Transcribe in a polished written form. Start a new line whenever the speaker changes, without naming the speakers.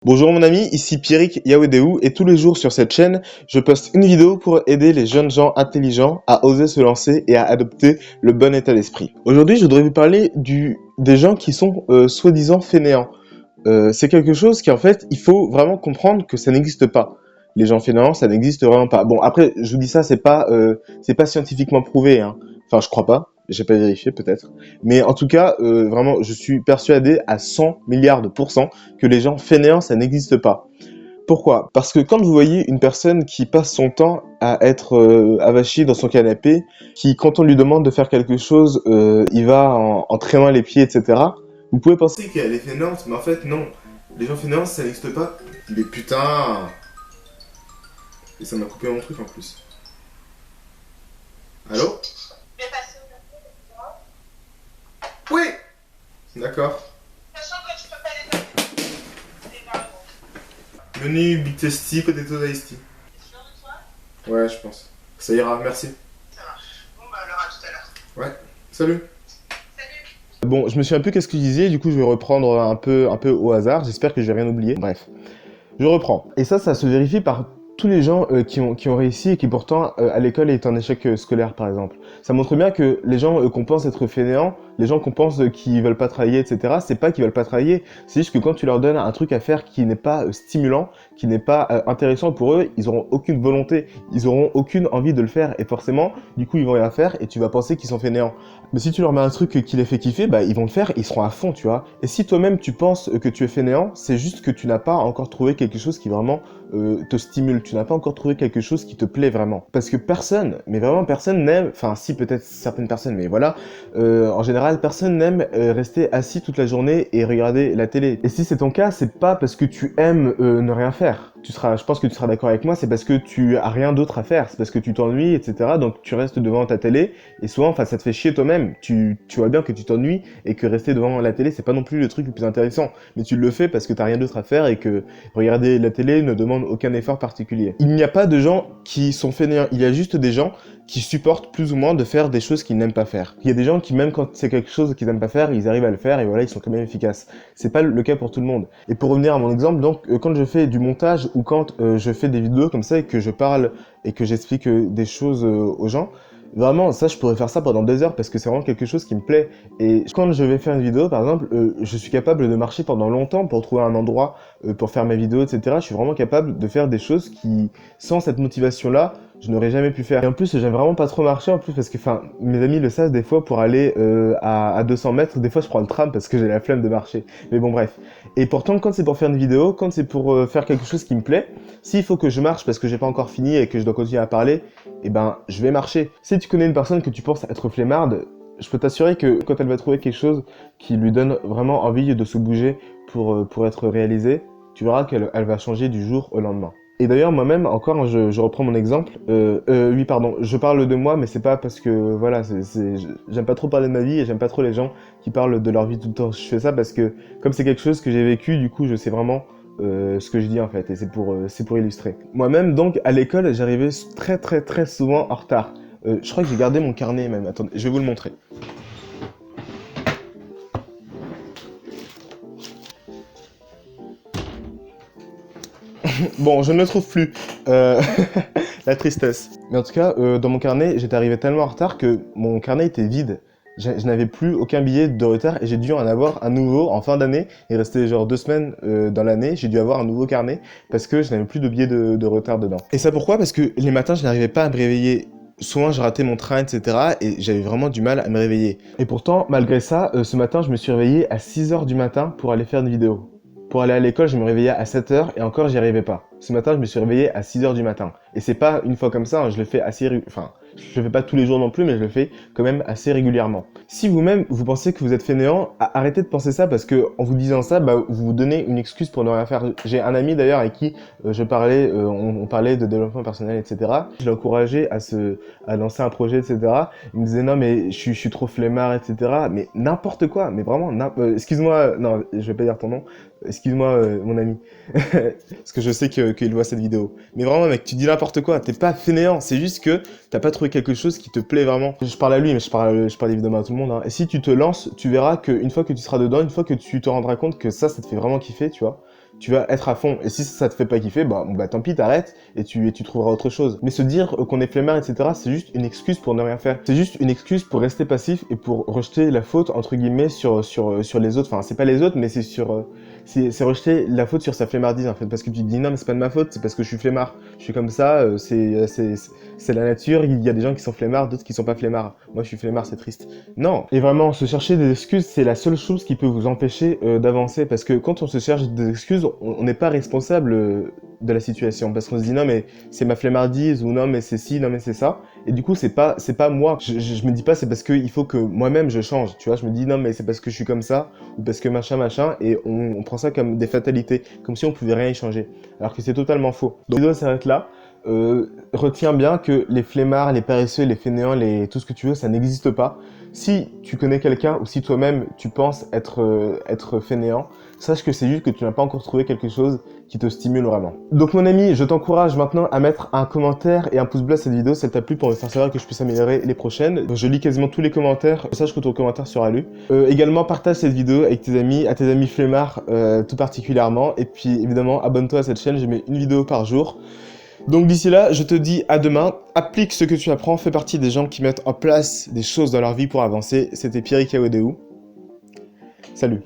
Bonjour mon ami, ici Pierrick Yawedeu et tous les jours sur cette chaîne, je poste une vidéo pour aider les jeunes gens intelligents à oser se lancer et à adopter le bon état d'esprit. Aujourd'hui, je voudrais vous parler des gens qui sont soi-disant fainéants. C'est quelque chose qui en fait, il faut vraiment comprendre que ça n'existe pas. Les gens fainéants, ça n'existe vraiment pas. Bon, après, je vous dis ça, c'est pas scientifiquement prouvé, hein. Enfin, je crois pas. J'ai pas vérifié peut-être. Mais en tout cas, vraiment, je suis persuadé à 100 milliards de pourcents que les gens fainéants, ça n'existe pas. Pourquoi? Parce que quand vous voyez une personne qui passe son temps à être avachie dans son canapé, qui quand on lui demande de faire quelque chose, il va en traînant les pieds, etc. Vous pouvez penser qu'elle est fainéante, mais en fait non. Les gens fainéants, ça n'existe pas. Mais putain. Et ça m'a coupé mon truc en plus. Allô? Oui. D'accord. Menu Big Tasty, Potato Iced Tea. Ouais, je pense. Ça ira, merci.
Ça marche. Bon, bah alors à tout à l'heure.
Ouais, salut.
Salut.
Bon, je me suis un peu qu'est-ce que je disais, du coup je vais reprendre un peu au hasard, j'espère que je vais rien oublier. Bref, je reprends. Et ça se vérifie par tous les gens qui ont réussi et qui pourtant à l'école est en échec scolaire par exemple. Ça montre bien que les gens qu'on pense être fainéants, les gens qu'on pense qu'ils veulent pas travailler, etc., c'est pas qu'ils veulent pas travailler, c'est juste que quand tu leur donnes un truc à faire qui n'est pas stimulant, qui n'est pas intéressant pour eux, ils auront aucune volonté, ils auront aucune envie de le faire et forcément, du coup ils vont rien faire et tu vas penser qu'ils sont fainéants. Mais si tu leur mets un truc qui les fait kiffer, bah ils vont le faire, ils seront à fond, tu vois. Et si toi-même tu penses que tu es fainéant, c'est juste que tu n'as pas encore trouvé quelque chose qui vraiment te stimule. Tu n'as pas encore trouvé quelque chose qui te plaît vraiment. Parce que personne, mais vraiment personne n'aime, enfin si peut-être certaines personnes, mais voilà, en général personne n'aime rester assis toute la journée et regarder la télé. Et si c'est ton cas, c'est pas parce que tu aimes ne rien faire. Je pense que tu seras d'accord avec moi, c'est parce que tu as rien d'autre à faire, c'est parce que tu t'ennuies, etc. Donc tu restes devant ta télé et souvent, enfin, ça te fait chier toi-même. Tu vois bien que tu t'ennuies et que rester devant la télé, c'est pas non plus le truc le plus intéressant. Mais tu le fais parce que t'as rien d'autre à faire et que regarder la télé ne demande aucun effort particulier. Il n'y a pas de gens qui sont fainéants, il y a juste des gens qui supportent plus ou moins de faire des choses qu'ils n'aiment pas faire. Il y a des gens qui, même quand c'est quelque chose qu'ils n'aiment pas faire, ils arrivent à le faire et voilà, ils sont quand même efficaces. C'est pas le cas pour tout le monde. Et pour revenir à mon exemple, donc, quand je fais du montage ou quand je fais des vidéos comme ça et que je parle et que j'explique des choses aux gens, vraiment, ça, je pourrais faire ça pendant 2 heures parce que c'est vraiment quelque chose qui me plaît. Et quand je vais faire une vidéo, par exemple, je suis capable de marcher pendant longtemps pour trouver un endroit pour faire ma vidéo, etc. Je suis vraiment capable de faire des choses qui, sans cette motivation-là, je n'aurais jamais pu faire. Et en plus, j'aime vraiment pas trop marcher en plus parce que, enfin, mes amis le savent des fois pour aller à 200 mètres, des fois je prends le tram parce que j'ai la flemme de marcher. Mais bon, bref. Et pourtant, quand c'est pour faire une vidéo, quand c'est pour faire quelque chose qui me plaît, s'il faut que je marche parce que j'ai pas encore fini et que je dois continuer à parler, eh ben, je vais marcher. Si tu connais une personne que tu penses être flemmarde, je peux t'assurer que quand elle va trouver quelque chose qui lui donne vraiment envie de se bouger pour être réalisé, tu verras qu'elle va changer du jour au lendemain. Et d'ailleurs, moi-même, encore, je reprends mon exemple. Oui, pardon, je parle de moi, mais c'est pas parce que, voilà, j'aime pas trop parler de ma vie et j'aime pas trop les gens qui parlent de leur vie tout le temps. Je fais ça parce que, comme c'est quelque chose que j'ai vécu, du coup, je sais vraiment ce que je dis en fait, et c'est pour illustrer. Moi-même, donc, à l'école, j'arrivais très souvent en retard. Je crois que j'ai gardé mon carnet même. Attendez, je vais vous le montrer. Bon, je ne le trouve plus. La tristesse. Mais en tout cas, dans mon carnet, j'étais arrivé tellement en retard que mon carnet était vide. Je n'avais plus aucun billet de retard et j'ai dû en avoir un nouveau en fin d'année. Il restait genre 2 semaines dans l'année. J'ai dû avoir un nouveau carnet parce que je n'avais plus de billets de retard dedans. Et ça pourquoi? Parce que les matins, je n'arrivais pas à me réveiller. Souvent, je ratais mon train, etc. Et j'avais vraiment du mal à me réveiller. Et pourtant, malgré ça, ce matin, je me suis réveillé à 6 heures du matin pour aller faire une vidéo. Pour aller à l'école, je me réveillais à 7 heures et encore, j'y arrivais pas. Ce matin, je me suis réveillé à 6 heures du matin. Et c'est pas une fois comme ça, hein, je le fais enfin, je le fais pas tous les jours non plus, mais je le fais quand même assez régulièrement. Si vous-même, vous pensez que vous êtes fainéant, arrêtez de penser ça parce que en vous disant ça, bah, vous vous donnez une excuse pour ne rien faire. J'ai un ami d'ailleurs avec qui je parlais, on parlait de développement personnel, etc. Je l'ai encouragé à lancer un projet, etc. Il me disait non mais je suis trop flemmard, etc. Mais n'importe quoi, mais vraiment, excuse-moi, non, je vais pas dire ton nom. Excuse-moi, mon ami, parce que je sais qu'il voit cette vidéo. Mais vraiment, mec, tu dis n'importe quoi. T'es pas fainéant. C'est juste que t'as pas trouvé quelque chose qui te plaît vraiment. Je parle à lui, mais je parle évidemment à tout le monde. Hein. Et si tu te lances, tu verras qu'une fois que tu seras dedans, une fois que tu te rendras compte que ça te fait vraiment kiffer, tu vois, tu vas être à fond. Et si ça te fait pas kiffer, bah tant pis, t'arrêtes et tu trouveras autre chose. Mais se dire qu'on est flemmard, etc., c'est juste une excuse pour ne rien faire. C'est juste une excuse pour rester passif et pour rejeter la faute, entre guillemets, sur les autres. Enfin, c'est pas les autres, mais c'est c'est rejeter la faute sur sa flemmardise, en fait. Parce que tu te dis, non, mais c'est pas de ma faute, c'est parce que je suis flemmard. Je suis comme ça, c'est la nature, il y a des gens qui sont flemmards, d'autres qui sont pas flemmards. Moi, je suis flemmard, c'est triste. Non. Et vraiment, se chercher des excuses, c'est la seule chose qui peut vous empêcher d'avancer. Parce que quand on se cherche des excuses, on n'est pas responsable de la situation. Parce qu'on se dit, non, mais c'est ma flemmardise, ou non, mais c'est ci, non, mais c'est ça. Et du coup, c'est pas moi. Je me dis pas, c'est parce qu'il faut que moi-même je change. Tu vois, je me dis, non, mais c'est parce que je suis comme ça, ou parce que machin. Et on prend ça comme des fatalités, comme si on pouvait rien y changer. Alors que c'est totalement faux. Donc, la vidéo s'arrête là. Retiens bien que les flemmards, les paresseux, les fainéants, tout ce que tu veux, ça n'existe pas. Si tu connais quelqu'un ou si toi-même tu penses être fainéant, sache que c'est juste que tu n'as pas encore trouvé quelque chose qui te stimule vraiment. Donc mon ami, je t'encourage maintenant à mettre un commentaire et un pouce bleu à cette vidéo si elle t'a plu pour me faire savoir que je puisse améliorer les prochaines. Je lis quasiment tous les commentaires, sache que ton commentaire sera lu. Également, partage cette vidéo avec tes amis, à tes amis flemmards tout particulièrement. Et puis évidemment, abonne-toi à cette chaîne, je mets une vidéo par jour. Donc d'ici là, je te dis à demain, applique ce que tu apprends, fais partie des gens qui mettent en place des choses dans leur vie pour avancer. C'était Pierrick Awedeou. Salut.